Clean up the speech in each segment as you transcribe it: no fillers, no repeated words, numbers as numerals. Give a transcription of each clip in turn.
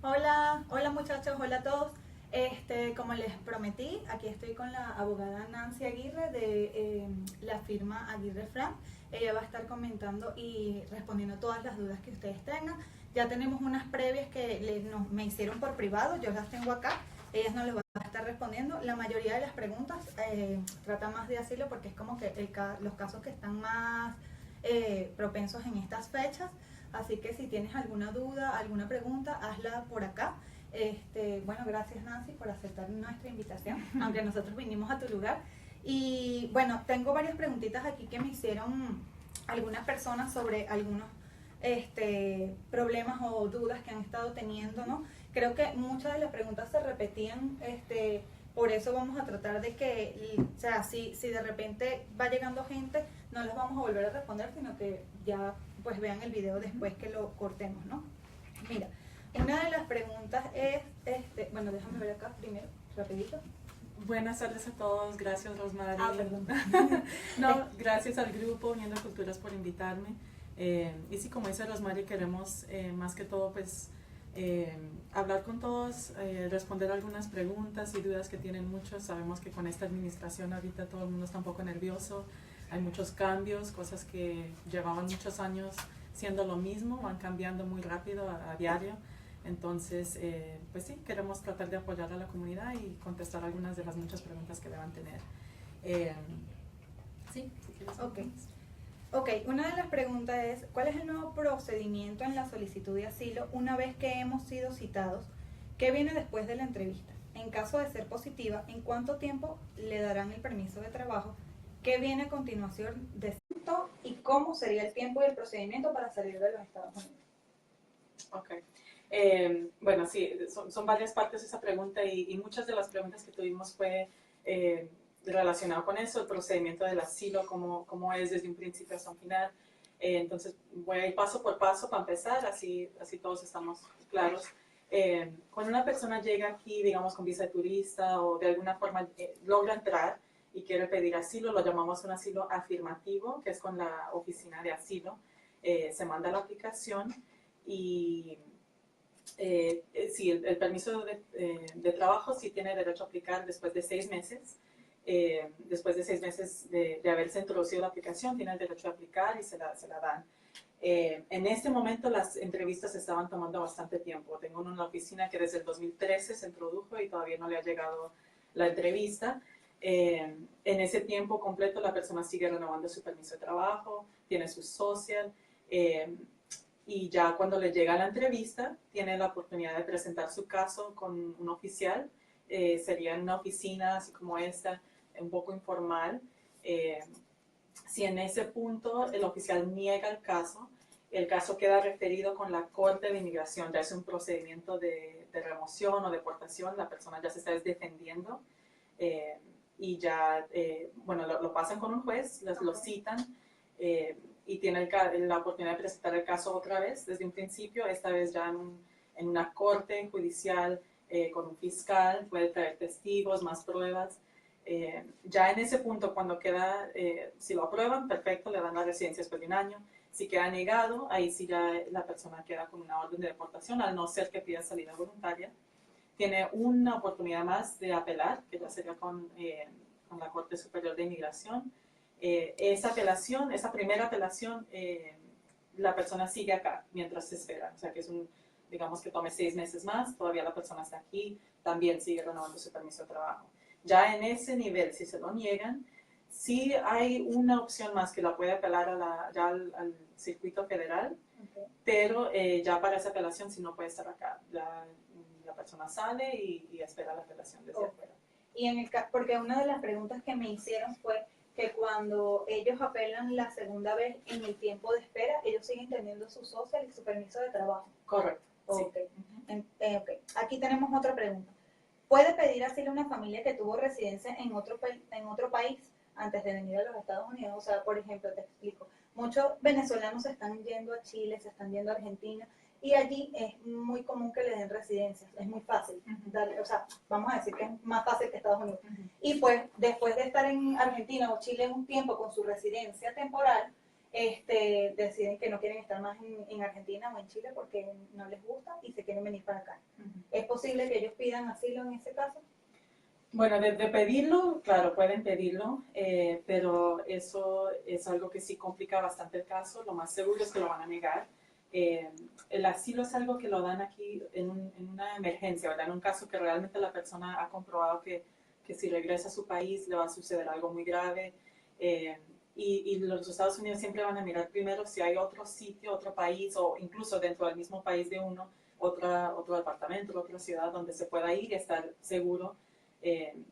Hola muchachos, hola a todos. Como les prometí, aquí estoy con la abogada Nancy Aguirre de la firma Aguirre Frank. Ella va a estar comentando y respondiendo todas las dudas que ustedes tengan. Ya tenemos unas previas que me hicieron por privado, yo las tengo acá. Ellas nos las van a estar respondiendo. La mayoría de las preguntas trata más de asilo porque es como que los casos que están más propensos en estas fechas. Así que si tienes alguna duda, alguna pregunta, hazla por acá. Bueno, gracias Nancy por aceptar nuestra invitación, aunque nosotros vinimos a tu lugar. Y bueno, tengo varias preguntitas aquí que me hicieron algunas personas sobre algunos problemas o dudas que han estado teniendo, ¿no? Creo que muchas de las preguntas se repetían, por eso vamos a tratar de que, o sea, si de repente va llegando gente, no les vamos a volver a responder, sino que ya pues vean el video después que lo cortemos, ¿no? Mira, una de las preguntas es, bueno, déjame ver acá primero, rapidito. Buenas tardes a todos, gracias Rosmary. Perdón. No, gracias al grupo Uniendo Culturas por invitarme. Y sí, como dice Rosmary, queremos más que todo pues hablar con todos, responder algunas preguntas y dudas que tienen muchos. Sabemos que con esta administración ahorita todo el mundo está un poco nervioso, hay muchos cambios, cosas que llevaban muchos años siendo lo mismo, van cambiando muy rápido a diario. Entonces, pues sí, queremos tratar de apoyar a la comunidad y contestar algunas de las muchas preguntas que deban tener. Sí, si quieres. Ok, una de las preguntas es, ¿cuál es el nuevo procedimiento en la solicitud de asilo una vez que hemos sido citados? ¿Qué viene después de la entrevista? En caso de ser positiva, ¿en cuánto tiempo le darán el permiso de trabajo? ¿Qué viene a continuación de esto? ¿Y cómo sería el tiempo y el procedimiento para salir de los Estados Unidos? Ok. Bueno, sí, son varias partes esa pregunta y muchas de las preguntas que tuvimos fue relacionado con eso, el procedimiento del asilo, cómo es desde un principio hasta un final. Entonces voy a ir paso por paso para empezar, así todos estamos claros. Cuando una persona llega aquí, digamos, con visa de turista o de alguna forma logra entrar y quiere pedir asilo, lo llamamos un asilo afirmativo, que es con la oficina de asilo. Se manda la aplicación y sí, el permiso de trabajo sí tiene derecho a aplicar después de 6 meses. Después de 6 meses de haberse introducido la aplicación, tiene el derecho a aplicar y se la dan. En este momento las entrevistas estaban tomando bastante tiempo. Tengo uno en la oficina que desde el 2013 se introdujo y todavía no le ha llegado la entrevista. En ese tiempo completo la persona sigue renovando su permiso de trabajo, tiene su social, y ya cuando le llega la entrevista tiene la oportunidad de presentar su caso con un oficial. Sería en una oficina así como esta, un poco informal. Si en ese punto el oficial niega el caso queda referido con la Corte de Inmigración, ya es un procedimiento de remoción o deportación, la persona ya se está defendiendo y ya, bueno, lo pasan con un juez, lo citan y tiene la oportunidad de presentar el caso otra vez desde un principio, esta vez ya en una corte judicial con un fiscal, puede traer testigos, más pruebas. Ya en ese punto, cuando queda, si lo aprueban, perfecto, le dan la residencia después de un año. Si queda negado, ahí sí ya la persona queda con una orden de deportación, al no ser que pida salida voluntaria. Tiene una oportunidad más de apelar, que ya sería con la Corte Superior de Inmigración. Esa apelación, esa primera apelación, la persona sigue acá mientras se espera. O sea que es digamos que tome 6 meses más, todavía la persona está aquí, también sigue renovando su permiso de trabajo. Ya en ese nivel, si se lo niegan, sí hay una opción más que la puede apelar ya al circuito federal, pero ya para esa apelación sí no puede estar acá. La persona sale y espera la apelación desde afuera. Y porque una de las preguntas que me hicieron fue que cuando ellos apelan la segunda vez en el tiempo de espera, ellos siguen teniendo su social y su permiso de trabajo. Correcto. Okay. Sí. Okay. Aquí tenemos otra pregunta. ¿Puede pedir asilo a una familia que tuvo residencia en otro país antes de venir a los Estados Unidos? O sea, por ejemplo, te explico. Muchos venezolanos se están yendo a Chile, se están yendo a Argentina, y allí es muy común que le den residencias. Es muy fácil. Darle, o sea, vamos a decir que es más fácil que Estados Unidos. Y pues, después de estar en Argentina o Chile un tiempo con su residencia temporal, deciden que no quieren estar más en Argentina o en Chile porque no les gusta y se quieren venir para acá. ¿Es posible que ellos pidan asilo en ese caso? Bueno, de pedirlo, claro, pueden pedirlo, pero eso es algo que sí complica bastante el caso. Lo más seguro es que lo van a negar. El asilo es algo que lo dan aquí en una emergencia, ¿verdad? En un caso que realmente la persona ha comprobado que si regresa a su país le va a suceder algo muy grave. Y los Estados Unidos siempre van a mirar primero si hay otro sitio, otro país o incluso dentro del mismo país de uno, otro departamento, otra ciudad donde se pueda ir y estar seguro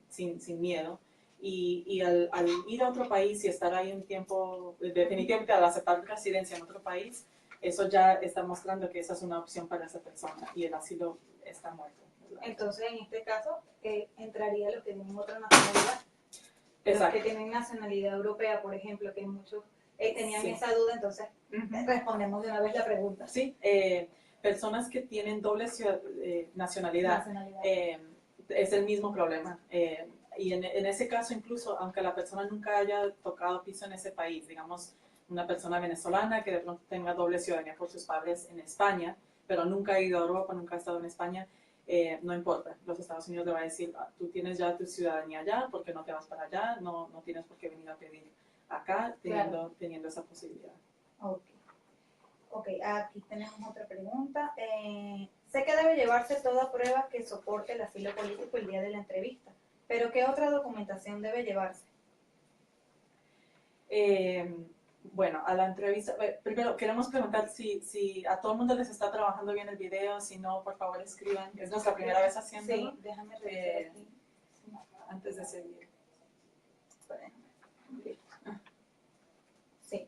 sin miedo. Y al ir a otro país y estar ahí un tiempo, definitivamente al aceptar residencia en otro país, eso ya está mostrando que esa es una opción para esa persona y el asilo está muerto, ¿verdad? Entonces, en este caso, entraría los que tienen otra nacionalidad. Exacto. Los que tienen nacionalidad europea, por ejemplo, que muchos tenían esa duda, entonces respondemos de una vez la pregunta. Sí, personas que tienen doble nacionalidad. Es el mismo problema. Y en ese caso, incluso, aunque la persona nunca haya tocado piso en ese país, digamos, una persona venezolana que de pronto tenga doble ciudadanía por sus padres en España, pero nunca ha ido a Europa, nunca ha estado en España, no importa. Los Estados Unidos le va a decir, tú tienes ya tu ciudadanía allá, ¿por qué no te vas para allá? No tienes por qué venir a pedir acá teniendo esa posibilidad. Ok, aquí tenemos otra pregunta. Sé que debe llevarse toda prueba que soporte el asilo político el día de la entrevista, pero ¿qué otra documentación debe llevarse? Bueno, a la entrevista, primero queremos preguntar si a todo el mundo les está trabajando bien el video, si no, por favor escriban. Es nuestra primera vez haciéndolo. Sí, déjame revisar aquí. Antes de seguir. Sí,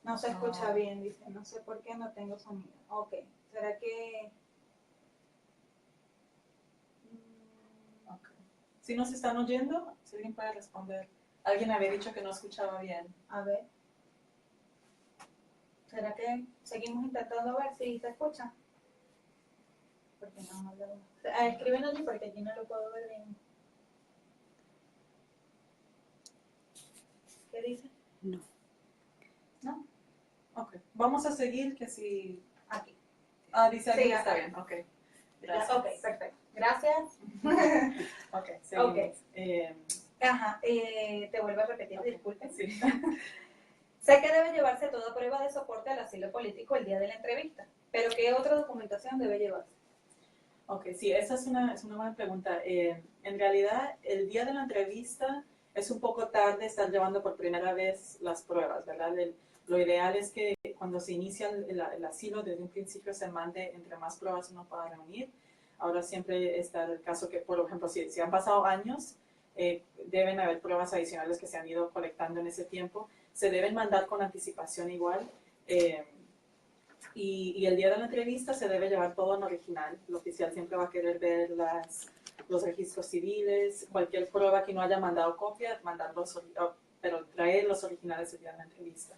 no se escucha bien, dice, no sé por qué no tengo sonido. Ok, ¿será que...? Okay. Si nos están oyendo, si alguien puede responder. Alguien había dicho que no escuchaba bien. A ver. ¿Será que seguimos intentando ver si se escucha? Porque no hablamos. Escriben allí porque aquí no lo puedo ver bien. ¿Qué dice? No. ¿No? Ok. Vamos a seguir que si... Aquí. Dice aquí, sí, está bien. Ok. Gracias. Ok, perfecto. Gracias. Ok, seguimos. Okay. Te vuelvo a repetir, disculpen. Sí. Sé que debe llevarse toda prueba de soporte al asilo político el día de la entrevista, pero ¿qué otra documentación debe llevarse? Ok, sí, esa es una buena pregunta. En realidad, el día de la entrevista es un poco tarde estar llevando por primera vez las pruebas, ¿verdad? Lo ideal es que cuando se inicia el asilo, desde un principio se mande entre más pruebas uno pueda reunir. Ahora siempre está el caso que, por ejemplo, si han pasado años, deben haber pruebas adicionales que se han ido colectando en ese tiempo. Se deben mandar con anticipación igual. Y el día de la entrevista se debe llevar todo en original. El oficial siempre va a querer ver los registros civiles, cualquier prueba que no haya mandado copia, pero traer los originales el día de la entrevista.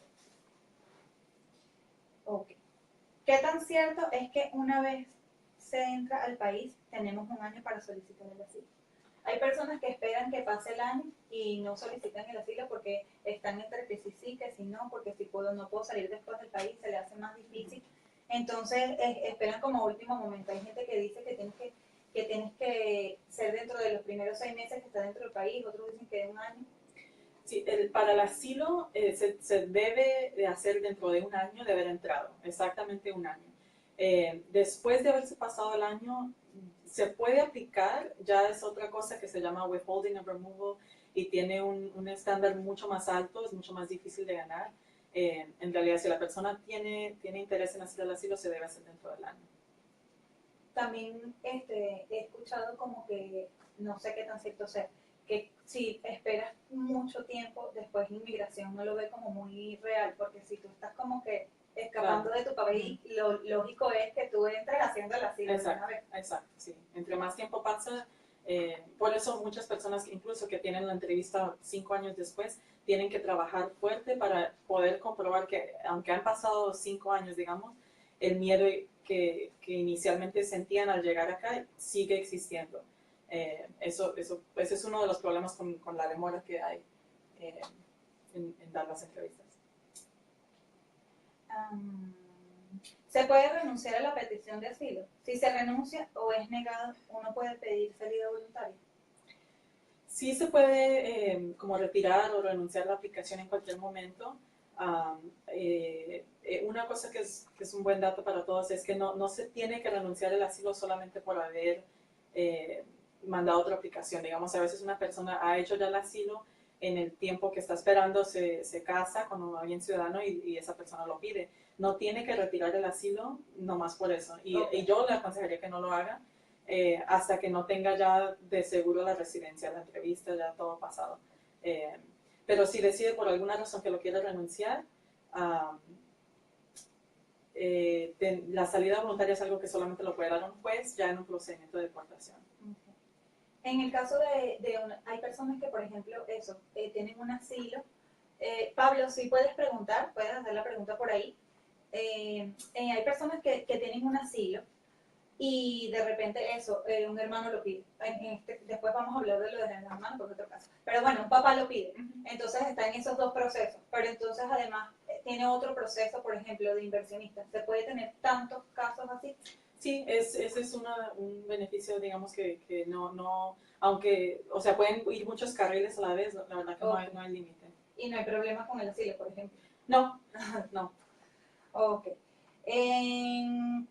Ok. ¿Qué tan cierto es que una vez se entra al país tenemos un año para solicitar el asilo? Hay personas que esperan que pase el año y no solicitan el asilo porque están entre que sí, que si no, porque si no puedo salir después del país, se le hace más difícil. Entonces esperan como último momento. Hay gente que dice que tienes que ser dentro de los primeros 6 meses que está dentro del país, otros dicen que de un año. Sí, para el asilo se debe de hacer dentro de un año de haber entrado, exactamente un año. Después de haberse pasado el año, se puede aplicar, ya es otra cosa que se llama withholding and removal y tiene un estándar mucho más alto, es mucho más difícil de ganar. En realidad, si la persona tiene interés en hacer el asilo, se debe hacer dentro del año. También he escuchado como que, no sé qué tan cierto sea, que si esperas mucho tiempo, después inmigración no lo ve como muy real, porque si tú estás como que escapando de tu país, lo lógico es que tú entres haciendo el asilo de una vez. Exacto, sí. Entre más tiempo pasa, por eso muchas personas incluso que tienen la entrevista 5 años después, tienen que trabajar fuerte para poder comprobar que, aunque han pasado 5 años, digamos, el miedo que inicialmente sentían al llegar acá sigue existiendo. Ese es uno de los problemas con la demora que hay en dar las entrevistas. ¿Se puede renunciar a la petición de asilo? Si se renuncia o es negado, uno puede pedir salida voluntaria. Sí se puede como retirar o renunciar a la aplicación en cualquier momento. Una cosa que es un buen dato para todos es que no se tiene que renunciar al asilo solamente por haber mandado otra aplicación. Digamos, a veces una persona ha hecho ya el asilo, en el tiempo que está esperando se casa con alguien ciudadano y esa persona lo pide. No tiene que retirar el asilo nomás por eso. Y yo le aconsejaría que no lo haga hasta que no tenga ya de seguro la residencia, la entrevista, ya todo pasado. Pero si decide por alguna razón que lo quiere renunciar, la salida voluntaria es algo que solamente lo puede dar un juez ya en un procedimiento de deportación. En el caso hay personas que, por ejemplo, tienen un asilo. Pablo, si puedes preguntar, puedes hacer la pregunta por ahí. Hay personas que tienen un asilo y de repente un hermano lo pide. Después vamos a hablar de lo de los hermanos por otro caso. Pero bueno, un papá lo pide. Entonces está en esos dos procesos. Pero entonces además tiene otro proceso, por ejemplo, de inversionista. ¿Se puede tener tantos casos así? Sí, ese es un beneficio, digamos, que no, aunque, o sea, pueden ir muchos carriles a la vez, la verdad que no hay límite. ¿Y no hay problema con el asilo, por ejemplo? No, no. Ok. En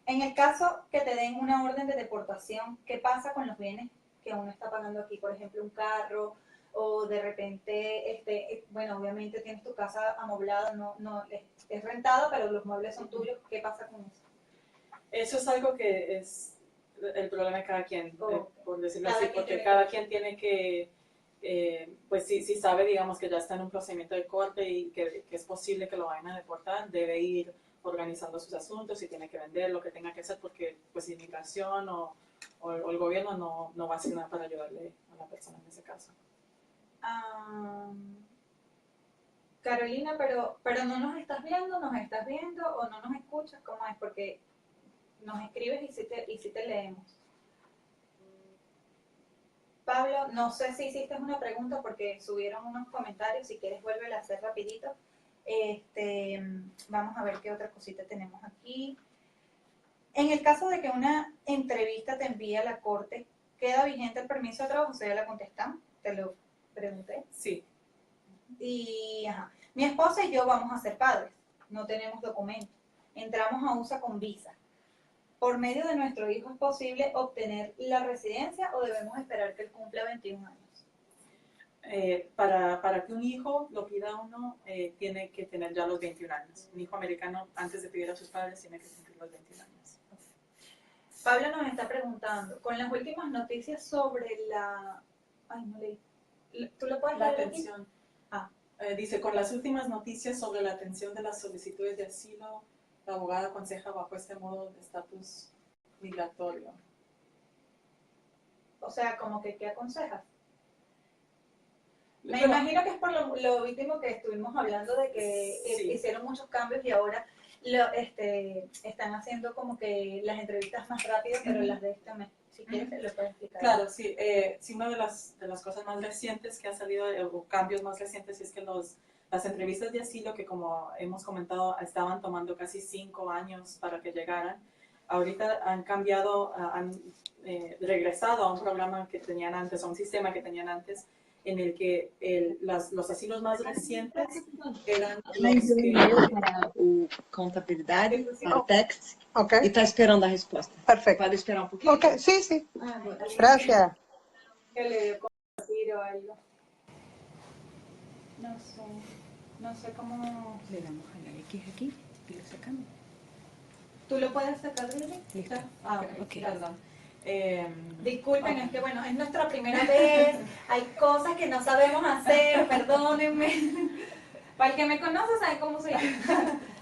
el caso que te den una orden de deportación, ¿qué pasa con los bienes que uno está pagando aquí? Por ejemplo, un carro, o de repente, bueno, obviamente tienes tu casa amoblada, no es rentada, pero los muebles son tuyos. ¿Qué pasa con eso? Eso es algo que es el problema de cada quien, por decirlo así, porque cada quien tiene que, pues si sabe, digamos, que ya está en un procedimiento de corte y que es posible que lo vayan a deportar, debe ir organizando sus asuntos y tiene que vender lo que tenga que hacer, porque pues inmigración o el gobierno no va a hacer nada para ayudarle a la persona en ese caso. Carolina, pero no nos estás viendo o no nos escuchas, ¿cómo es? Porque nos escribes y si te leemos. Pablo, no sé si hiciste una pregunta porque subieron unos comentarios, si quieres vuélvela a hacer rapidito. Vamos a ver qué otra cosita tenemos aquí. En el caso de que una entrevista te envíe a la corte, ¿queda vigente el permiso de trabajo? O sea, ya la contestan, te lo pregunté. Sí. Y mi esposa y yo vamos a ser padres, no tenemos documentos, entramos a USA con visa. ¿Por medio de nuestro hijo es posible obtener la residencia o debemos esperar que él cumpla 21 años? Para que un hijo lo pida uno, tiene que tener ya los 21 años. Un hijo americano, antes de pedir a sus padres, tiene que cumplir los 21 años. Pablo nos está preguntando, con las últimas noticias sobre la... Ay, no leí. ¿Tú lo puedes leer? La atención. Dice, con las últimas noticias sobre la atención de las solicitudes de asilo, la abogada aconseja bajo este modo de estatus migratorio. O sea, como que, ¿qué aconsejas? Me imagino que es por lo último que estuvimos hablando de que sí, hicieron muchos cambios y ahora están haciendo como que las entrevistas más rápidas, pero las de este mes. Si quieres, lo puedes explicar. Claro, sí. Sí, una de las cosas más recientes que ha salido, o cambios más recientes, es que las entrevistas de asilo, que como hemos comentado, estaban tomando casi 5 años para que llegaran, ahorita han cambiado, han regresado a un programa que tenían antes, a un sistema que tenían antes, en el que los asilos más recientes eran los que... para o contabilidade, para o tax, e está esperando a resposta. Perfecto. ¿Puede esperar un poquito? Ok, sí, sí. Gracias. Que le dio compartir o algo. No sé cómo... Le damos a la X aquí y lo sacamos. ¿Tú lo puedes sacar de ahí? Listo. Ok. Perdón. Disculpen, es que bueno, es nuestra primera vez, hay cosas que no sabemos hacer, perdónenme. Para el que me conoce sabe cómo soy.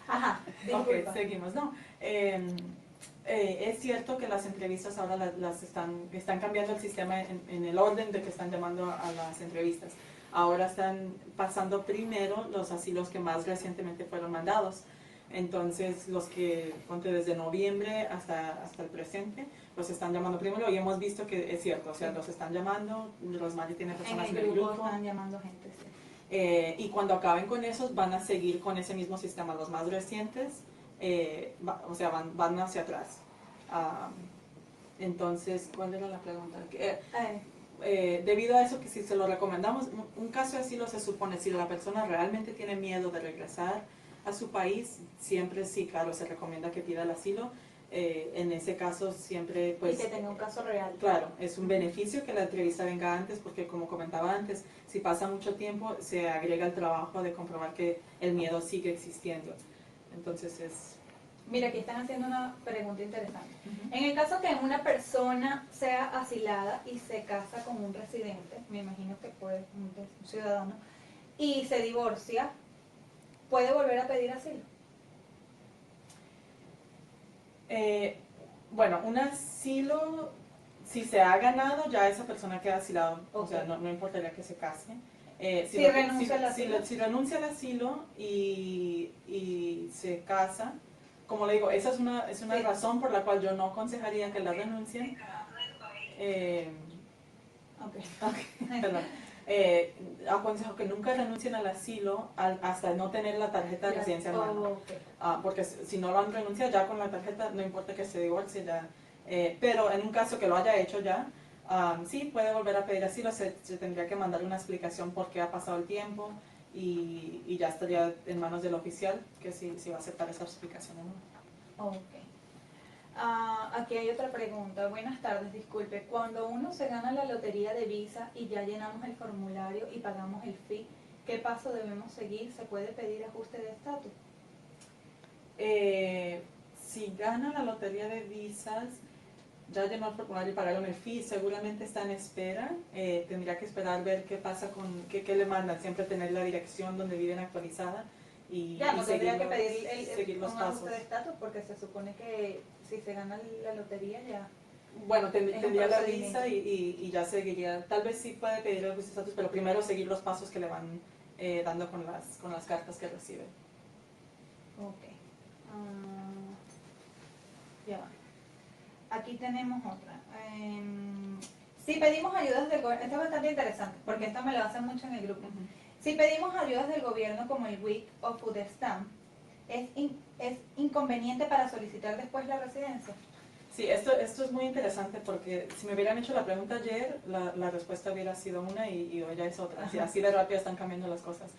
Ajá, disculpa. Ok, seguimos. No, es cierto que las entrevistas ahora las están cambiando el sistema en el orden de que están llamando a las entrevistas. Ahora están pasando primero los asilos que más recientemente fueron mandados. Entonces, los que, ponte desde noviembre hasta el presente, los están llamando primero y hemos visto que es cierto, o sea, los están llamando, Rosmary tiene personas en el grupo. Están llamando gente, sí. Y cuando acaben con esos van a seguir con ese mismo sistema. Los más recientes, o sea, van hacia atrás. Entonces, ¿cuál era la pregunta? Debido a eso, que si se lo recomendamos, un caso de asilo se supone, si la persona realmente tiene miedo de regresar a su país, siempre sí, claro, se recomienda que pida el asilo. En ese caso siempre, pues... Y que tenga un caso real. Claro, es un beneficio que la entrevista venga antes, porque como comentaba antes, si pasa mucho tiempo, se agrega el trabajo de comprobar que el miedo sigue existiendo. Entonces es... Mira, aquí están haciendo una pregunta interesante. En el caso que una persona sea asilada y se casa con un residente, me imagino que puede un ciudadano, y se divorcia, ¿puede volver a pedir asilo? Bueno, un asilo, si se ha ganado, ya esa persona queda asilado. O sea, no importaría que se case. Si renuncia al asilo. Si renuncia al asilo y se casa, como le digo, esa es una razón por la cual yo no aconsejaría que la renuncien. Perdón. Aconsejo que nunca renuncien al asilo hasta no tener la tarjeta de residencia en mano. Porque si no lo han renunciado ya con la tarjeta, no importa que se divorcie ya. Pero en un caso que lo haya hecho ya, sí puede volver a pedir asilo. Se tendría que mandar una explicación por qué ha pasado el tiempo y ya estaría en manos del oficial que si va a aceptar esa explicación o no. Ok. Aquí hay otra pregunta. Buenas tardes, disculpe. Cuando uno se gana la lotería de visa y ya llenamos el formulario y pagamos el fee, ¿qué paso debemos seguir? ¿Se puede pedir ajuste de estatus? Si gana la lotería de visas, ya llenó el formulario y pagaron el fee, seguramente está en espera. Tendría que esperar ver qué pasa con, qué le mandan, siempre tener la dirección donde viven actualizada y tendría que pedir seguir los un pasos. ajuste de estatus porque se supone que si se gana la lotería ya... Bueno, tendría la visa y ya seguiría, tal vez sí puede pedir el ajuste de estatus, pero primero seguir los pasos que le van dando con las cartas que recibe. Ok. Ya va. Aquí tenemos otra. Si pedimos ayudas del gobierno, esta es bastante interesante porque esta me la hacen mucho en el grupo. Si pedimos ayudas del gobierno como el WIC o Food Stamp, ¿es inconveniente para solicitar después la residencia? Sí, esto es muy interesante porque si me hubieran hecho la pregunta ayer, la respuesta hubiera sido una y hoy ya es otra. Así de rápido están cambiando las cosas.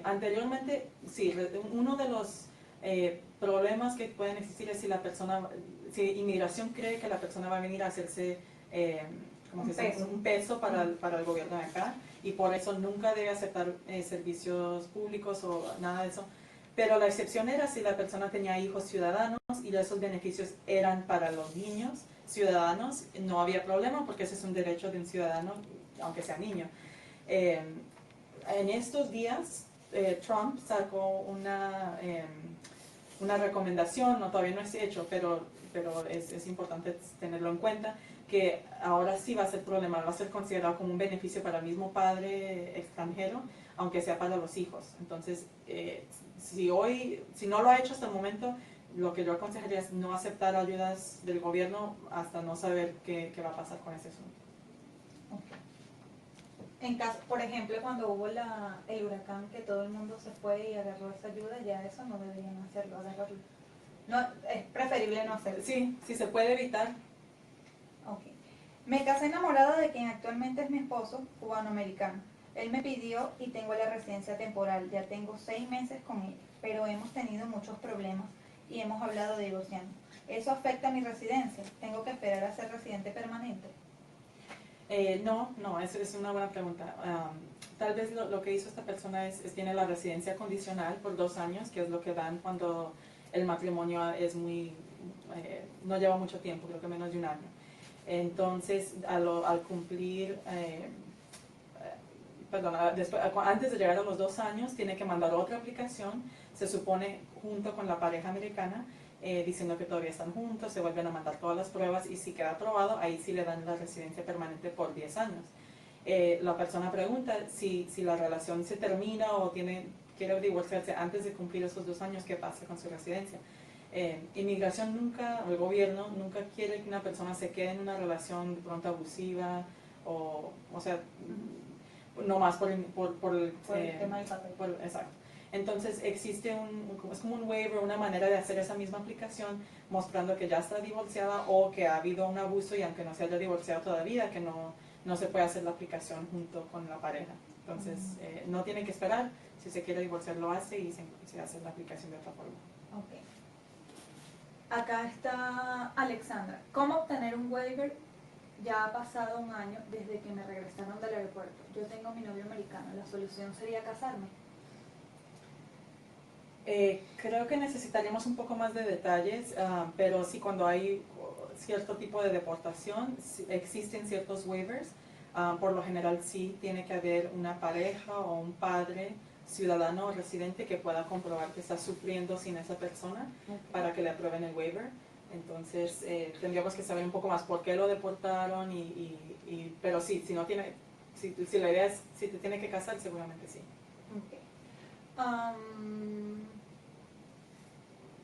Anteriormente, sí, uno de los problemas que pueden existir es si inmigración cree que la persona va a venir a hacerse un peso para el gobierno de acá y por eso nunca debe aceptar servicios públicos o nada de eso. Pero la excepción era si la persona tenía hijos ciudadanos y esos beneficios eran para los niños ciudadanos, no había problema porque ese es un derecho de un ciudadano, aunque sea niño. En estos días, Trump sacó una recomendación, todavía no es hecho, pero es importante tenerlo en cuenta, que ahora sí va a ser problema, va a ser considerado como un beneficio para el mismo padre extranjero, aunque sea para los hijos. Entonces, si no lo ha hecho hasta el momento, lo que yo aconsejaría es no aceptar ayudas del gobierno hasta no saber qué va a pasar con ese asunto. En caso, por ejemplo, cuando hubo el huracán, que todo el mundo se fue y agarró esa ayuda, ya eso no deberían hacerlo, agarrarlo. No, es preferible no hacerlo. Sí, se puede evitar. Ok. Me casé enamorada de quien actualmente es mi esposo, cubano-americano. Él me pidió y tengo la residencia temporal. Ya tengo 6 meses con él, pero hemos tenido muchos problemas y hemos hablado de divorciarnos. ¿Eso afecta a mi residencia? ¿Tengo que esperar a ser residente permanente? No, esa es una buena pregunta. Tal vez lo que hizo esta persona tiene la residencia condicional por 2 años, que es lo que dan cuando el matrimonio es no lleva mucho tiempo, creo que menos de 1 año. Entonces, al cumplir, antes de llegar a los 2 años, tiene que mandar otra aplicación, se supone junto con la pareja americana, diciendo que todavía están juntos, se vuelven a mandar todas las pruebas y si queda aprobado, ahí sí le dan la residencia permanente por 10 años. La persona pregunta si la relación se termina o quiere divorciarse antes de cumplir esos 2 años, ¿qué pasa con su residencia? Inmigración nunca, o el gobierno nunca quiere que una persona se quede en una relación de pronto abusiva o sea, no más por el tema del papel. Exacto. Entonces existe es como un waiver, una manera de hacer esa misma aplicación mostrando que ya está divorciada o que ha habido un abuso y aunque no se haya divorciado todavía, que no se puede hacer la aplicación junto con la pareja. Entonces no tiene que esperar, si se quiere divorciar lo hace y se hace la aplicación de otra forma. Ok. Acá está Alexandra. ¿Cómo obtener un waiver? Ya ha pasado un año desde que me regresaron del aeropuerto. Yo tengo mi novio americano. ¿La solución sería casarme? Creo que necesitaríamos un poco más de detalles, pero sí, cuando hay cierto tipo de deportación, sí, existen ciertos waivers. Por lo general sí tiene que haber una pareja o un padre ciudadano o residente que pueda comprobar que está sufriendo sin esa persona para que le aprueben el waiver. Entonces tendríamos que saber un poco más por qué lo deportaron, pero sí, si la idea es si te tiene que casar, seguramente sí. Okay.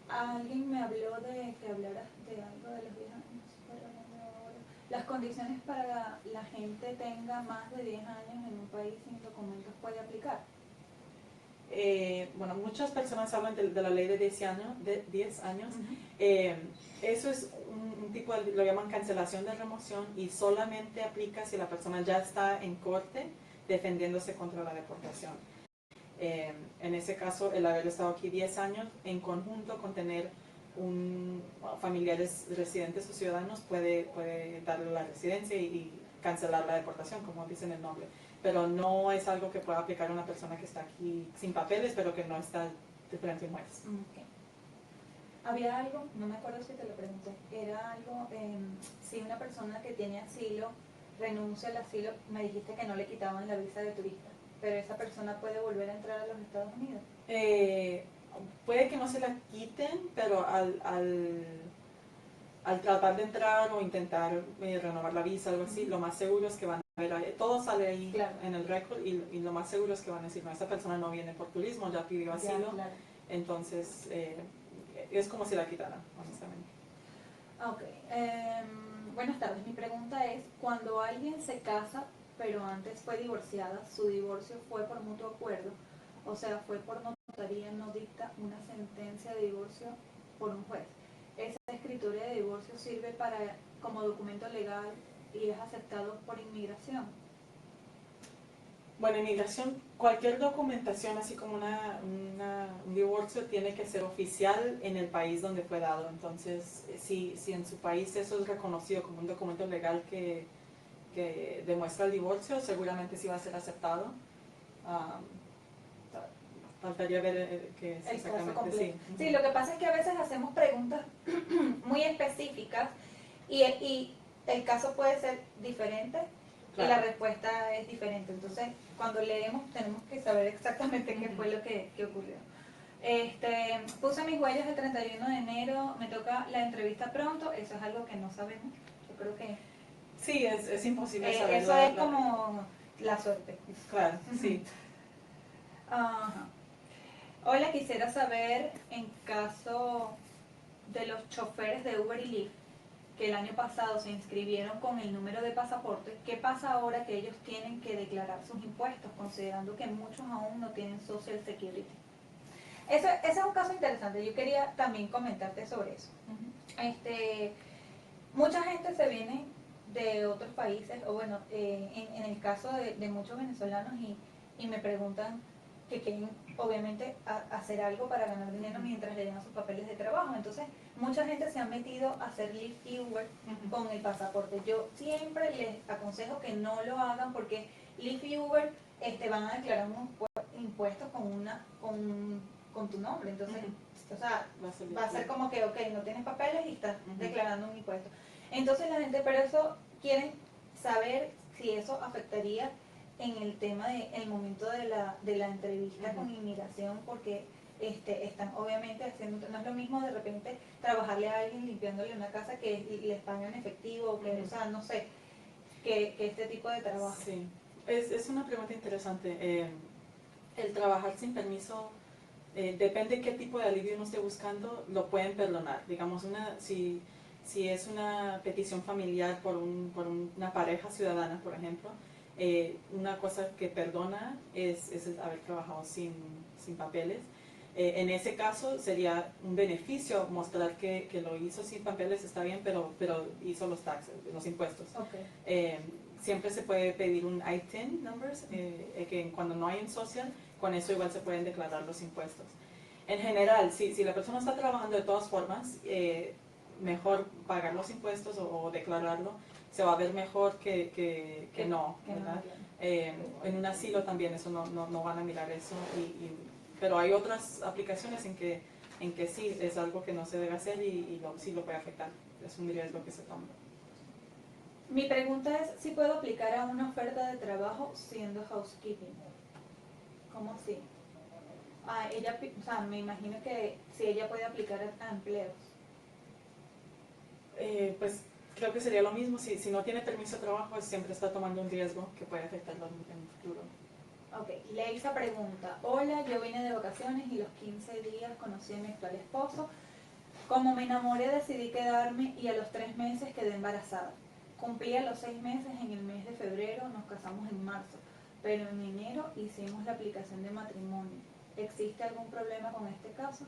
Alguien me habló de que hablaras de algo de los 10 años, pero no ahora. Las condiciones para la gente tenga más de 10 años en un país sin documentos puede aplicar. Bueno, muchas personas hablan de la ley de 10 años. Eso es un tipo lo llaman cancelación de remoción y solamente aplica si la persona ya está en corte defendiéndose contra la deportación. En ese caso, el haber estado aquí 10 años en conjunto con tener familiares residentes o ciudadanos puede darle la residencia y cancelar la deportación, como dice en el nombre. Pero no es algo que pueda aplicar a una persona que está aquí sin papeles, pero que no está de frente a un juez. Okay. Había algo, no me acuerdo si te lo pregunté, era algo, si una persona que tiene asilo renuncia al asilo, me dijiste que no le quitaban la visa de turista, pero esa persona puede volver a entrar a los Estados Unidos. Puede que no se la quiten, pero al tratar de entrar o intentar renovar la visa, algo así, lo más seguro es que van a ver, todo sale ahí en el récord y lo más seguro es que van a decir, no, esta persona no viene por turismo, ya pidió asilo, entonces es como si la quitaran, honestamente. Ok, buenas tardes, mi pregunta es, cuando alguien se casa pero antes fue divorciada, su divorcio fue por mutuo acuerdo, o sea, fue por notaría, no dicta una sentencia de divorcio por un juez. Esa escritura de divorcio sirve como documento legal y es aceptado por inmigración. Bueno, inmigración, cualquier documentación, así como un divorcio, tiene que ser oficial en el país donde fue dado. Entonces, si en su país eso es reconocido como un documento legal que demuestra el divorcio, seguramente sí va a ser aceptado. Faltaría ver qué es exactamente. Sí. Sí, lo que pasa es que a veces hacemos preguntas muy específicas y el caso puede ser diferente. Claro. Y la respuesta es diferente. Entonces, cuando leemos, tenemos que saber exactamente qué fue lo que ocurrió. Puse mis huellas el 31 de enero, me toca la entrevista pronto, eso es algo que no sabemos. Yo creo que... Sí, es imposible saber. Eso es como la suerte. Claro, sí. Ajá. Hola, quisiera saber, en caso de los choferes de Uber y Lyft, que el año pasado se inscribieron con el número de pasaporte, ¿qué pasa ahora que ellos tienen que declarar sus impuestos, considerando que muchos aún no tienen Social Security? Ese es un caso interesante, yo quería también comentarte sobre eso. Mucha gente se viene de otros países, o bueno, en el caso de muchos venezolanos y me preguntan que quieren obviamente hacer algo para ganar dinero mientras le llenan sus papeles de trabajo. Entonces, mucha gente se ha metido a hacer Lyft y Uber con el pasaporte. Yo siempre les aconsejo que no lo hagan porque Lyft y Uber van a declarar unos impuestos con tu nombre. Entonces, o sea, va a ser como que, ok, no tienes papeles y estás declarando un impuesto. Entonces la gente, pero eso quieren saber si eso afectaría en el tema del momento de la entrevista con inmigración, porque están obviamente haciendo, no es lo mismo de repente trabajarle a alguien limpiándole una casa que les pagan en efectivo, que, o sea, no sé, que este tipo de trabajo. Sí, es una pregunta interesante. El trabajar sin permiso, depende de qué tipo de alivio uno esté buscando, lo pueden perdonar. Digamos, si es una petición familiar por una pareja ciudadana, por ejemplo, Una cosa que perdona es el haber trabajado sin papeles. En ese caso sería un beneficio mostrar que lo hizo sin papeles, está bien, pero hizo los taxes, los impuestos. Okay. Siempre se puede pedir un I-10 numbers, que cuando no hay un social, con eso igual se pueden declarar los impuestos. En general, si la persona está trabajando de todas formas, mejor pagar los impuestos o declararlo, se va a ver mejor que no, ¿verdad? En un asilo también eso no van a mirar eso, pero hay otras aplicaciones en que sí es algo que no se debe hacer y sí lo puede afectar, es un riesgo que se toma. Mi pregunta es si puedo aplicar a una oferta de trabajo siendo housekeeping. ¿Cómo así? Ella, o sea, me imagino que si ella puede aplicar a empleos. Pues creo que sería lo mismo, si no tiene permiso de trabajo siempre está tomando un riesgo que puede afectarlo en el futuro. Ok, Leisa pregunta, hola, yo vine de vacaciones y los 15 días conocí a mi actual esposo. Como me enamoré decidí quedarme y a los 3 meses quedé embarazada. Cumplí a los 6 meses en el mes de febrero, nos casamos en marzo, pero en enero hicimos la aplicación de matrimonio. ¿Existe algún problema con este caso?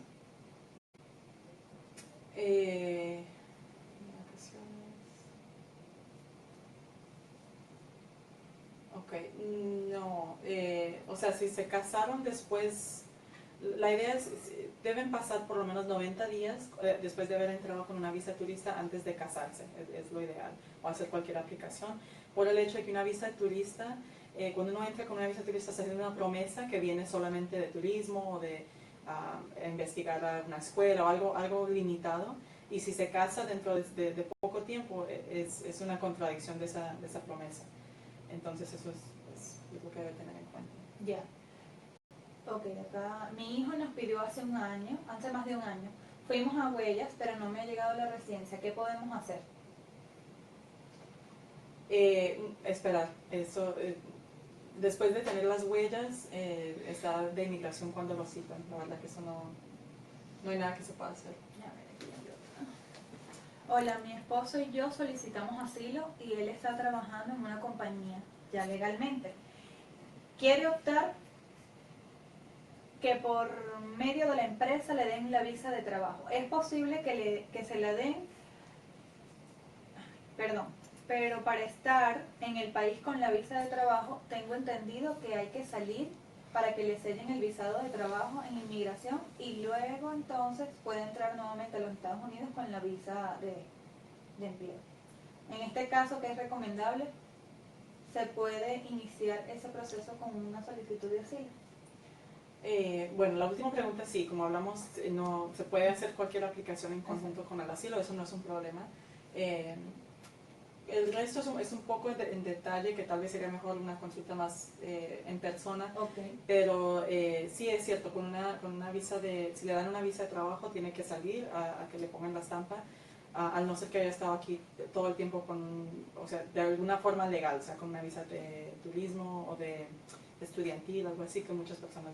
Ok, no, o sea, si se casaron después, la idea es, deben pasar por lo menos 90 días después de haber entrado con una visa turista antes de casarse, es lo ideal, o hacer cualquier aplicación, por el hecho de que una visa turista, cuando uno entra con una visa turista se hace una promesa que viene solamente de turismo o de investigar a una escuela o algo limitado, y si se casa dentro de poco tiempo es una contradicción de esa promesa. Entonces eso es lo que debe tener en cuenta. Ya. Ok, acá mi hijo nos pidió hace más de un año. Fuimos a Huellas, pero no me ha llegado la residencia. ¿Qué podemos hacer? Esperar. Eso, después de tener las huellas, está de inmigración cuando lo citan. La verdad que eso no hay nada que se pueda hacer. Hola, mi esposo y yo solicitamos asilo y él está trabajando en una compañía, ya legalmente. Quiere optar que por medio de la empresa le den la visa de trabajo. Es posible que se la den, pero para estar en el país con la visa de trabajo, tengo entendido que hay que salir para que le sellen el visado de trabajo en inmigración y luego entonces puede entrar nuevamente a los Estados Unidos con la visa de empleo. En este caso, ¿qué es recomendable? Se puede iniciar ese proceso con una solicitud de asilo. Bueno, la última pregunta sí, como hablamos, no se puede hacer cualquier aplicación en conjunto con el asilo, eso no es un problema. El resto es un poco en detalle, que tal vez sería mejor una consulta más en persona, pero sí es cierto, con una visa si le dan una visa de trabajo tiene que salir a que le pongan la estampa, al no ser que haya estado aquí todo el tiempo o sea, de alguna forma legal, o sea, con una visa de turismo o de estudiantil, algo así, que muchas personas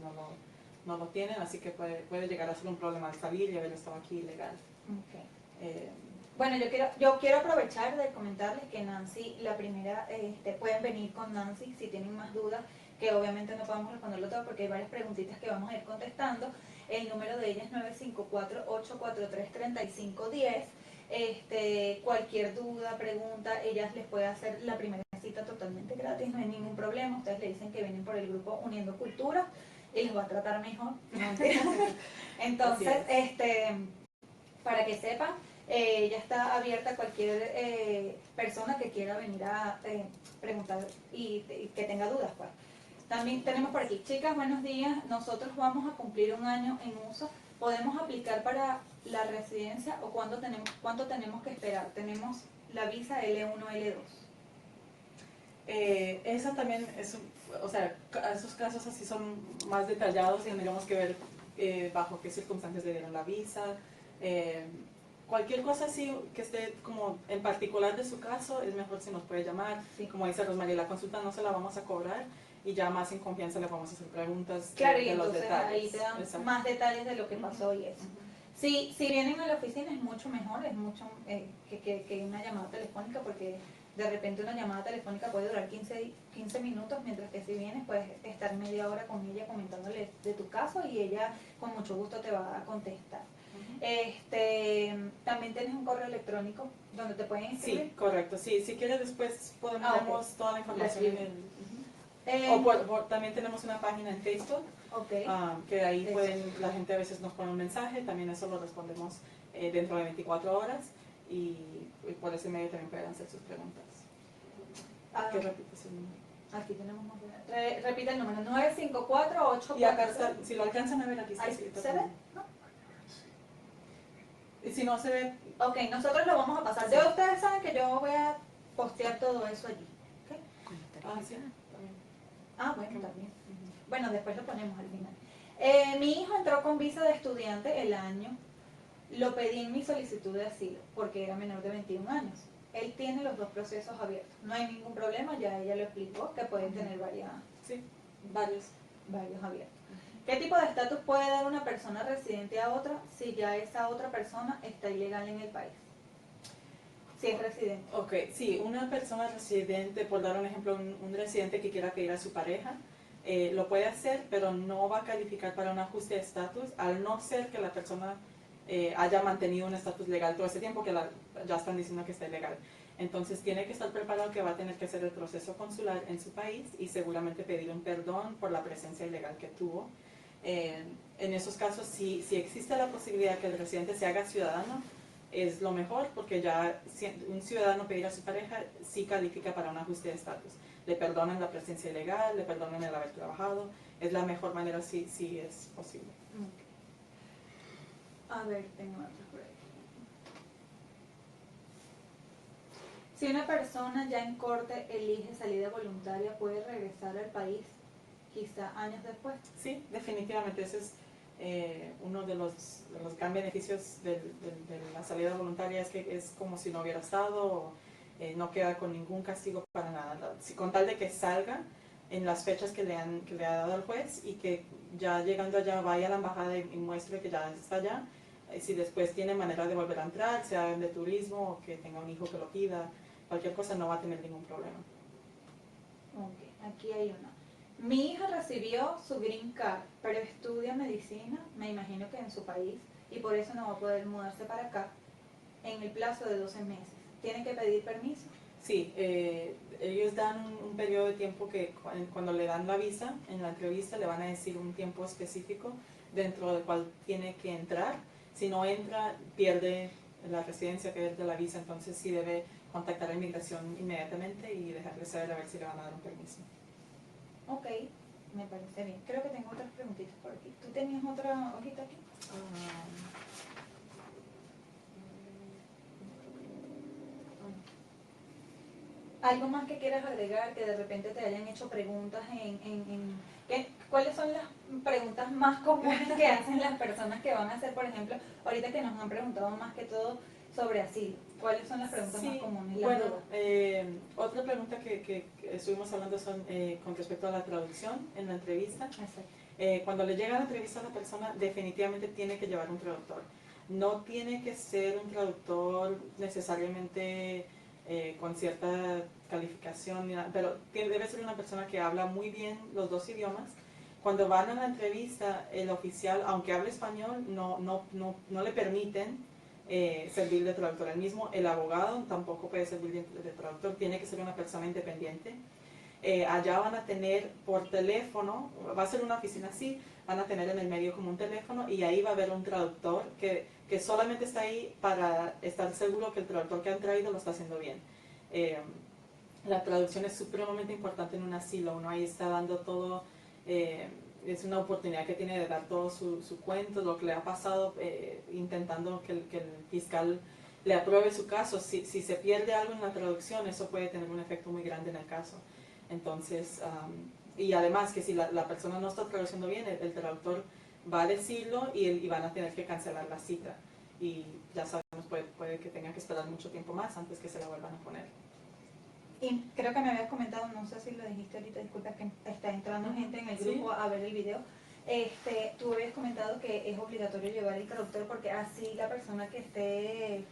no lo tienen, así que puede llegar a ser un problema al salir y haber estado aquí ilegal. Bueno, yo quiero aprovechar de comentarles que Nancy, la primera, pueden venir con Nancy si tienen más dudas, que obviamente no podemos responderlo todo porque hay varias preguntitas que vamos a ir contestando. El número de ella es 954-843-3510. Cualquier duda, pregunta, ellas les puede hacer la primera cita totalmente gratis, no hay ningún problema. Ustedes le dicen que vienen por el grupo Uniendo Culturas y les va a tratar mejor. Entonces, para que sepan, ya está abierta a cualquier persona que quiera venir a preguntar y que tenga dudas, pues. También tenemos por aquí, chicas, buenos días, nosotros vamos a cumplir un año en uso. ¿Podemos aplicar para la residencia o cuánto tenemos que esperar? Tenemos la visa L1, L2. Esa también o sea, esos casos así son más detallados, tendríamos que ver bajo qué circunstancias le dieron la visa. Cualquier cosa así que esté como en particular de su caso, es mejor si nos puede llamar. Sí. Como dice Rosmarie, la consulta no se la vamos a cobrar y ya más en confianza le vamos a hacer preguntas claro, de y los entonces detalles. ahí te dan más detalles de lo que pasó y eso. Si vienen a la oficina es mucho mejor, es mucho que una llamada telefónica, porque de repente una llamada telefónica puede durar 15 minutos, mientras que si vienes puedes estar media hora con ella comentándole de tu caso y ella con mucho gusto te va a contestar. También tienes un correo electrónico donde te pueden escribir. Sí, correcto. Sí, si quieres después ponemos toda la información en el... también tenemos una página en Facebook, que ahí la gente a veces nos pone un mensaje, también eso lo respondemos dentro de 24 horas y por ese medio también pueden hacer sus preguntas. ¿Qué repites el número? Aquí tenemos más. Repite el número, 954-8. Y acá está, si lo alcanzan a ver aquí está escrito. ¿Se ve? ¿No? Y si no se ve... Ok, nosotros lo vamos a pasar. Sí. Ya ustedes saben que yo voy a postear todo eso allí. ¿Okay? sí, también. Bueno, también. Bueno, después lo ponemos al final. Mi hijo entró con visa de estudiante el año. Lo pedí en mi solicitud de asilo porque era menor de 21 años. Él tiene los dos procesos abiertos. No hay ningún problema, ya ella lo explicó, que pueden tener varios abiertos. ¿Qué tipo de estatus puede dar una persona residente a otra si ya esa otra persona está ilegal en el país? Si es residente. Ok, sí, una persona residente, por dar un ejemplo, un residente que quiera pedir a su pareja, lo puede hacer, pero no va a calificar para un ajuste de estatus, al no ser que la persona haya mantenido un estatus legal todo ese tiempo, que ya están diciendo que está ilegal. Entonces tiene que estar preparado que va a tener que hacer el proceso consular en su país y seguramente pedir un perdón por la presencia ilegal que tuvo. En esos casos, si existe la posibilidad que el residente se haga ciudadano, es lo mejor, porque ya un ciudadano pedir a su pareja sí califica para un ajuste de estatus. Le perdonan la presencia ilegal, le perdonan el haber trabajado, es la mejor manera si es posible. A ver, tengo otra por ahí. Si una persona ya en corte elige salida voluntaria, ¿puede regresar al país quizá años después? Sí, definitivamente. Ese es uno de los gran beneficios de la salida voluntaria, es que es como si no hubiera estado, no queda con ningún castigo para nada. Con tal de que salga en las fechas que le ha dado el juez y que ya llegando allá vaya a la embajada y muestre que ya está allá. Si después tiene manera de volver a entrar, sea de turismo o que tenga un hijo que lo pida, cualquier cosa, no va a tener ningún problema. Ok, aquí hay una. Mi hija recibió su green card, pero estudia medicina, me imagino que en su país, y por eso no va a poder mudarse para acá en el plazo de 12 meses. ¿Tiene que pedir permiso? Sí, ellos dan un periodo de tiempo que cuando le dan la visa, en la entrevista le van a decir un tiempo específico dentro del cual tiene que entrar. Si no entra, pierde la residencia, pierde la visa, entonces sí debe contactar a inmigración inmediatamente y dejarle saber a ver si le van a dar un permiso. Ok, me parece bien. Creo que tengo otras preguntitas por aquí. ¿Tú tenías otra hojita aquí? ¿Algo más que quieras agregar, que de repente te hayan hecho preguntas ¿cuáles son las preguntas más comunes que hacen las personas que van a hacer, por ejemplo, ahorita que nos han preguntado más que todo sobre asilo? ¿Cuáles son las preguntas más comunes? Bueno, otra pregunta que estuvimos hablando son con respecto a la traducción en la entrevista. Cuando le llega la entrevista a la persona, definitivamente tiene que llevar un traductor. No tiene que ser un traductor necesariamente con cierta calificación, pero debe ser una persona que habla muy bien los dos idiomas. Cuando van a la entrevista, el oficial, aunque hable español, no le permiten servir de traductor. El abogado tampoco puede servir de traductor, tiene que ser una persona independiente. Allá van a tener por teléfono, va a ser una oficina así, van a tener en el medio como un teléfono y ahí va a haber un traductor que solamente está ahí para estar seguro que el traductor que han traído lo está haciendo bien. La traducción es supremamente importante en un asilo, uno ahí está dando todo, es una oportunidad que tiene de dar todo su cuento, lo que le ha pasado, intentando que el fiscal le apruebe su caso. Si se pierde algo en la traducción, eso puede tener un efecto muy grande en el caso. Entonces, y además que si la persona no está traduciendo bien, el traductor va a decirlo y van a tener que cancelar la cita. Y ya sabemos, puede que tengan que esperar mucho tiempo más antes que se la vuelvan a poner. Y creo que me habías comentado, no sé si lo dijiste ahorita, disculpa, que está entrando gente en el grupo a ver el video. Tú habías comentado que es obligatorio llevar el traductor porque así la persona que esté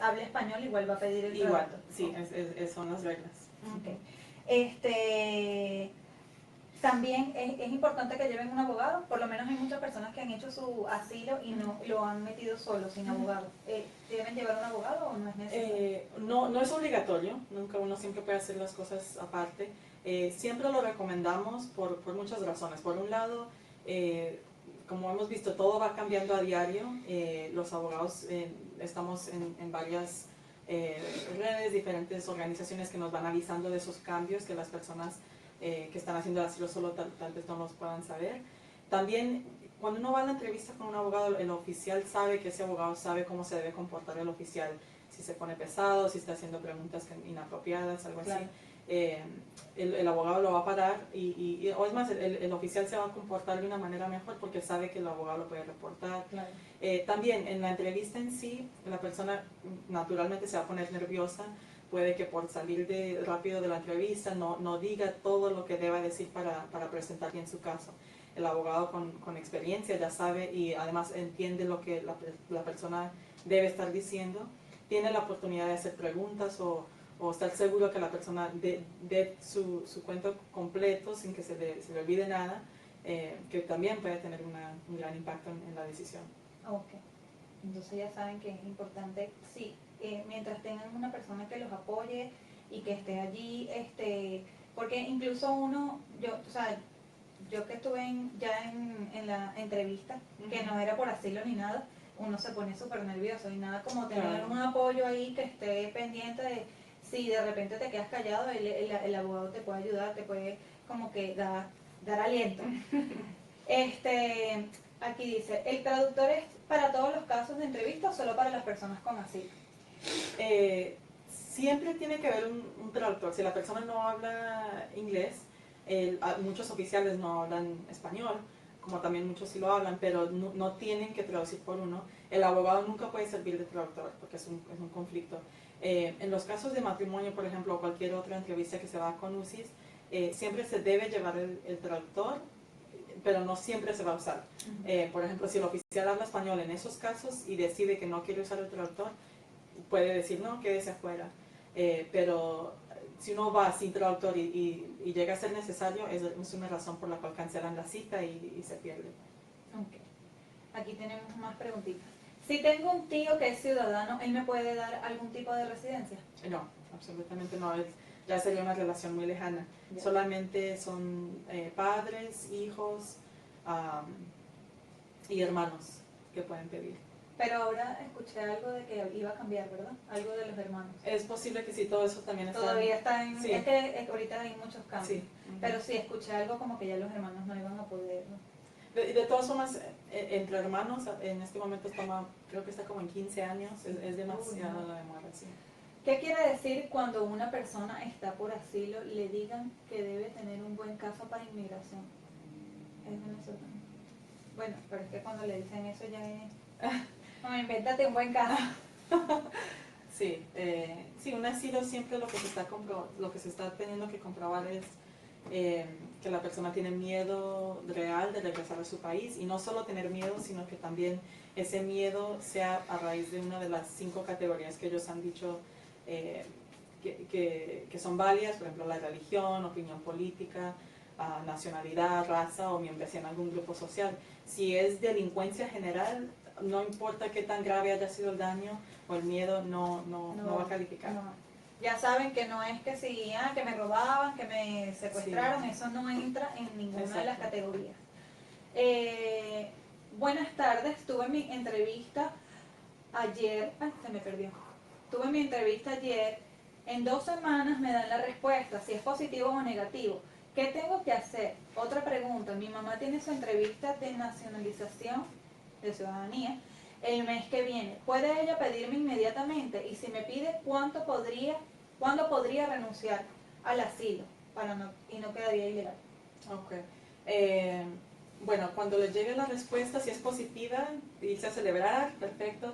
habla español igual va a pedir el Igual, traductor. sí, son las reglas. Okay. También es importante que lleven un abogado, por lo menos hay muchas personas que han hecho su asilo y no lo han metido solo, sin abogado. ¿Deben llevar un abogado o no es necesario? No es obligatorio, uno siempre puede hacer las cosas aparte. Siempre lo recomendamos por muchas razones. Por un lado, como hemos visto, todo va cambiando a diario. Los abogados estamos en varias redes, diferentes organizaciones que nos van avisando de esos cambios que las personas que están haciendo el asilo solo tal vez no los puedan saber. También, cuando uno va a la entrevista con un abogado, el oficial sabe que ese abogado sabe cómo se debe comportar el oficial, si se pone pesado, si está haciendo preguntas inapropiadas, algo Claro. así. El abogado lo va a parar o es más, el oficial se va a comportar de una manera mejor porque sabe que el abogado lo puede reportar. Claro. También en la entrevista en sí, la persona naturalmente se va a poner nerviosa, puede que por salir rápido de la entrevista no diga todo lo que deba decir para presentar bien su caso. El abogado con experiencia ya sabe y además entiende lo que la persona debe estar diciendo, tiene la oportunidad de hacer preguntas o estar seguro que la persona dé su cuento completo sin que se le olvide nada, que también puede tener un gran impacto en la decisión. Ok, entonces ya saben que es importante, sí, mientras tengan una persona que los apoye y que esté allí, porque incluso yo que estuve ya en la entrevista, que no era por asilo ni nada, uno se pone súper nervioso y nada como tener Claro. un apoyo ahí que esté pendiente de si de repente te quedas callado, el abogado te puede ayudar, te puede como que dar aliento. Aquí dice, ¿el traductor es para todos los casos de entrevista o solo para las personas con asilo? Siempre tiene que haber un traductor. Si la persona no habla inglés, muchos oficiales no hablan español, como también muchos sí lo hablan, pero no tienen que traducir por uno. El abogado nunca puede servir de traductor porque es un conflicto. En los casos de matrimonio, por ejemplo, o cualquier otra entrevista que se va con UCIS, siempre se debe llevar el traductor, pero no siempre se va a usar. Por ejemplo, si el oficial habla español en esos casos y decide que no quiere usar el traductor, puede decir no, quédese afuera. Pero si uno va sin traductor y llega a ser necesario, es una razón por la cual cancelan la cita y se pierde. Okay. Aquí tenemos más preguntitas. Si tengo un tío que es ciudadano, ¿él me puede dar algún tipo de residencia? No, absolutamente no. Ya sería una relación muy lejana. Ya. Solamente son padres, hijos y hermanos que pueden pedir. Pero ahora escuché algo de que iba a cambiar, ¿verdad? Algo de los hermanos. Es posible que sí, todo eso también está... Todavía está en... Sí. Es que ahorita hay muchos cambios. Sí. Pero sí, escuché algo como que ya los hermanos no iban a poder, ¿no? De todas formas, entre hermanos, en este momento creo que está como en 15 años, es demasiado la demora, sí. ¿Qué quiere decir cuando una persona está por asilo le digan que debe tener un buen caso para inmigración? Es venezolano. Bueno, pero es que cuando le dicen eso ya es... No, invéntate un buen caso. Sí, un asilo siempre lo que se está teniendo que comprobar es que la persona tiene miedo real de regresar a su país, y no solo tener miedo, sino que también ese miedo sea a raíz de una de las 5 categorías que ellos han dicho que son válidas, por ejemplo la religión, opinión política, nacionalidad, raza o membresía en algún grupo social. Si es delincuencia general, no importa qué tan grave haya sido el daño o el miedo, no va a calificar. No. Ya saben que no es que si que me robaban, que me secuestraron, Sí. eso no entra en ninguna Exacto. de las categorías. Buenas tardes, tuve mi entrevista ayer, se me perdió. Tuve mi entrevista ayer, en 2 semanas me dan la respuesta, si es positivo o negativo. ¿Qué tengo que hacer? Otra pregunta, mi mamá tiene su entrevista de nacionalización de ciudadanía el mes que viene. ¿Puede ella pedirme inmediatamente? Y si me pide, ¿cuándo podría renunciar al asilo y no quedaría ilegal? Ok. Bueno, cuando le llegue la respuesta, si es positiva, irse a celebrar, perfecto.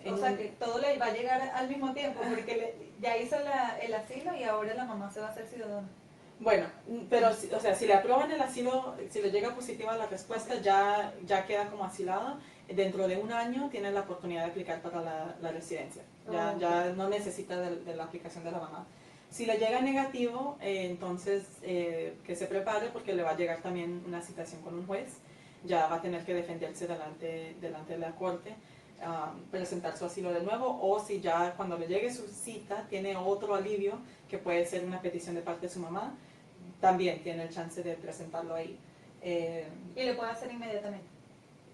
O sea que todo le va a llegar al mismo tiempo, porque ya hizo el asilo y ahora la mamá se va a hacer ciudadana. Bueno, pero o sea, si le aprueban el asilo, si le llega positiva la respuesta, ya queda como asilado. Dentro de un año tiene la oportunidad de aplicar para la residencia. Ya no necesita de la aplicación de la mamá. Si le llega negativo, entonces que se prepare porque le va a llegar también una citación con un juez. Ya va a tener que defenderse delante de la corte, presentar su asilo de nuevo, o si ya cuando le llegue su cita tiene otro alivio, que puede ser una petición de parte de su mamá, también tiene el chance de presentarlo ahí. Y le puede hacer inmediatamente.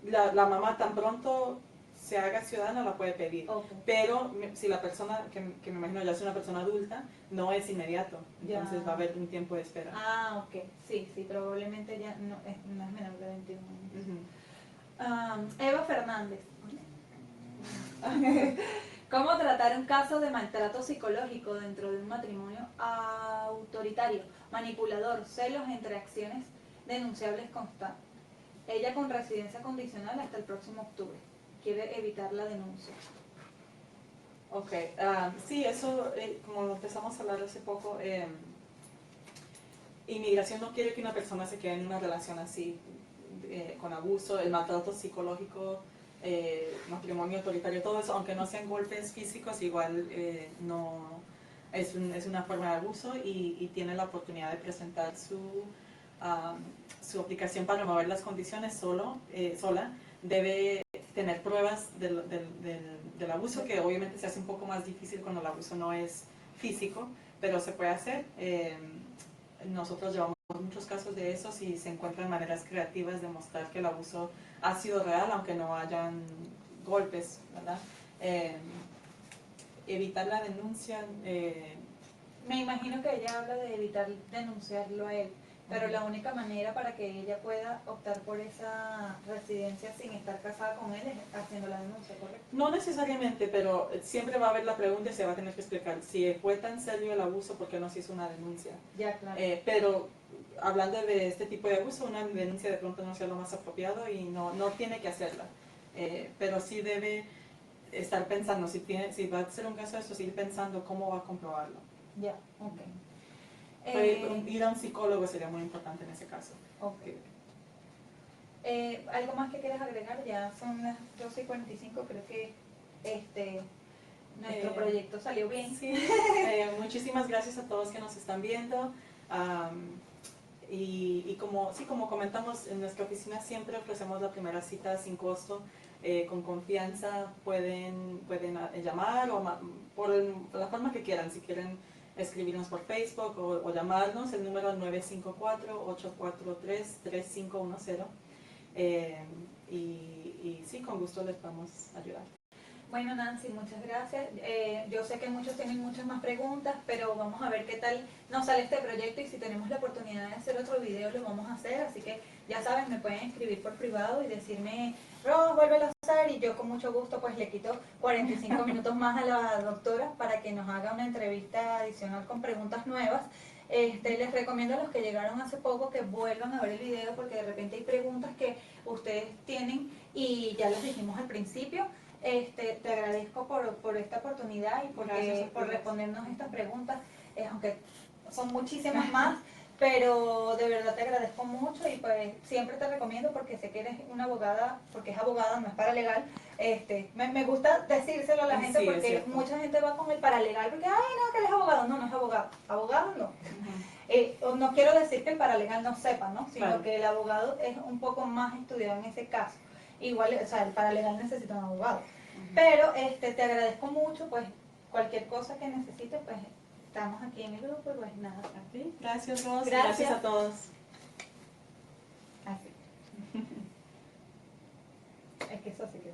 La mamá tan pronto se haga ciudadana la puede pedir, pero si la persona, que me imagino ya es una persona adulta, no es inmediato, entonces va a haber un tiempo de espera. Ok, sí, probablemente ya no es menor de 21 años. Eva Fernández. ¿Cómo tratar un caso de maltrato psicológico dentro de un matrimonio autoritario, manipulador, celos entre acciones denunciables constantes? Ella con residencia condicional hasta el próximo octubre. Quiere evitar la denuncia. Ok, sí, eso, como empezamos a hablar hace poco, inmigración no quiere que una persona se quede en una relación así, con abuso, el maltrato psicológico, matrimonio autoritario, todo eso, aunque no sean golpes físicos, igual no es una forma de abuso, y tiene la oportunidad de presentar su aplicación para remover las condiciones sola. Debe tener pruebas del abuso, que obviamente se hace un poco más difícil cuando el abuso no es físico, pero se puede hacer. Nosotros llevamos muchos casos de esos y se encuentran maneras creativas de mostrar que el abuso ha sido real, aunque no hayan golpes, ¿verdad? Evitar la denuncia. Me imagino que ella habla de evitar denunciarlo a él, pero la única manera para que ella pueda optar por esa residencia sin estar casada con él es haciendo la denuncia, ¿correcto? No necesariamente, pero siempre va a haber la pregunta y se va a tener que explicar si fue tan serio el abuso, ¿por qué no se hizo una denuncia? Ya, claro. Pero hablando de este tipo de abuso, una denuncia de pronto no sea lo más apropiado y no tiene que hacerla, pero sí debe estar pensando, si va a ser un caso de esto, ir pensando cómo va a comprobarlo. Ya, ok. Ir a un psicólogo sería muy importante en ese caso. Ok. ¿Algo más que quieras agregar? Ya son las 12:45, creo que nuestro proyecto salió bien. Sí. Muchísimas gracias a todos que nos están viendo. Y como comentamos, en nuestra oficina siempre ofrecemos la primera cita sin costo. Con confianza pueden llamar o por la forma que quieran. Si quieren escribirnos por Facebook o llamarnos, el número 954-843-3510. Y sí, con gusto les vamos a ayudar. Bueno, Nancy, muchas gracias. Yo sé que muchos tienen muchas más preguntas, pero vamos a ver qué tal nos sale este proyecto, y si tenemos la oportunidad de hacer otro video lo vamos a hacer. Así que ya saben, me pueden escribir por privado y decirme, Ros, vuélvelo a hacer, y yo con mucho gusto pues le quito 45 minutos más a la doctora para que nos haga una entrevista adicional con preguntas nuevas. Les recomiendo a los que llegaron hace poco que vuelvan a ver el video, porque de repente hay preguntas que ustedes tienen y ya las dijimos al principio. Te agradezco por esta oportunidad y por respondernos estas preguntas, aunque son muchísimas más, pero de verdad te agradezco mucho, y pues siempre te recomiendo, porque sé que eres una abogada, porque es abogada, no es paralegal. Me gusta decírselo a la gente, sí, porque mucha gente va con el paralegal porque, ay, no, que él es abogado. No es abogado. Abogado no. No quiero decir que el paralegal no sepa, ¿no? Sino claro, que el abogado es un poco más estudiado en ese caso. Igual, o sea, el paralegal necesita un abogado. Pero te agradezco mucho, pues cualquier cosa que necesites, pues estamos aquí en el grupo, y pues nada. ¿Sí? Gracias, Ros. Gracias a todos. Así. Es que eso sí que